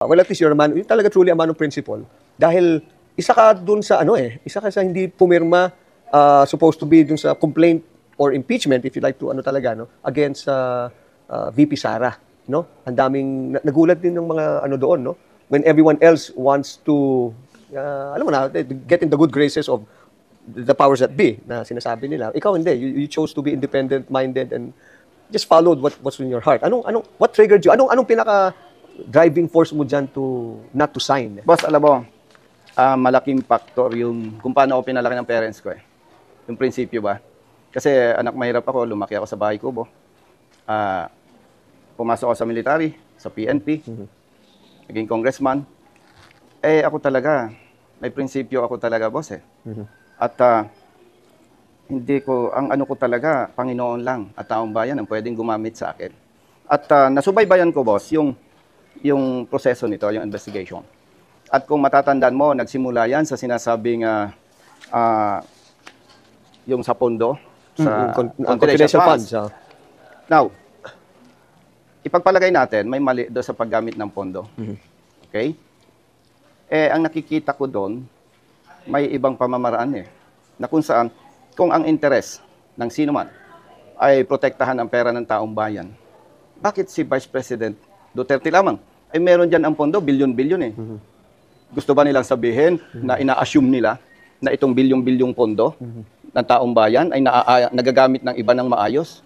Well, at least you're a man, you're talaga truly a man of principle. Dahil isa ka dun sa isa ka sa hindi pumirma, supposed to be dun sa complaint or impeachment, if you like to against VP Sara, no? Ang daming nagulat din ng mga doon, no? When everyone else wants to alam mo na, get in the good graces of the powers that be na sinasabi nila. Ikaw hindi, you chose to be independent minded and just followed what's in your heart. What triggered you? Anong pinaka driving force mo dyan to not to sign? Boss, alam mo, malaking factor yung kung paano ako pinalaki ng parents ko eh. Yung prinsipyo ba? Kasi anak mahirap ako, lumaki ako sa bahay kubo. Pumasok ako sa military, sa PNP, naging congressman. Ako talaga, may prinsipyo ako talaga, boss eh. At hindi ko, ang ko talaga, Panginoon lang at taong bayan ang pwedeng gumamit sa akin. At nasubaybayan ko, boss, yung proseso nito, yung investigation. At kung matatandaan mo, nagsimula yan sa sinasabing yung sa pondo, sa confidential funds. Now, ipagpalagay natin, may mali doon sa paggamit ng pondo. Okay? Ang nakikita ko doon, may ibang pamamaraan eh. Na kung saan, kung ang interes ng sino man ay protektahan ang pera ng taong bayan, bakit si Vice President Duterte lamang? Meron dyan ang pondo, bilyon-bilyon eh. Gusto ba nilang sabihin na ina-assume nila na itong bilyong-bilyong pondo ng taong bayan ay nagagamit ng iba ng maayos?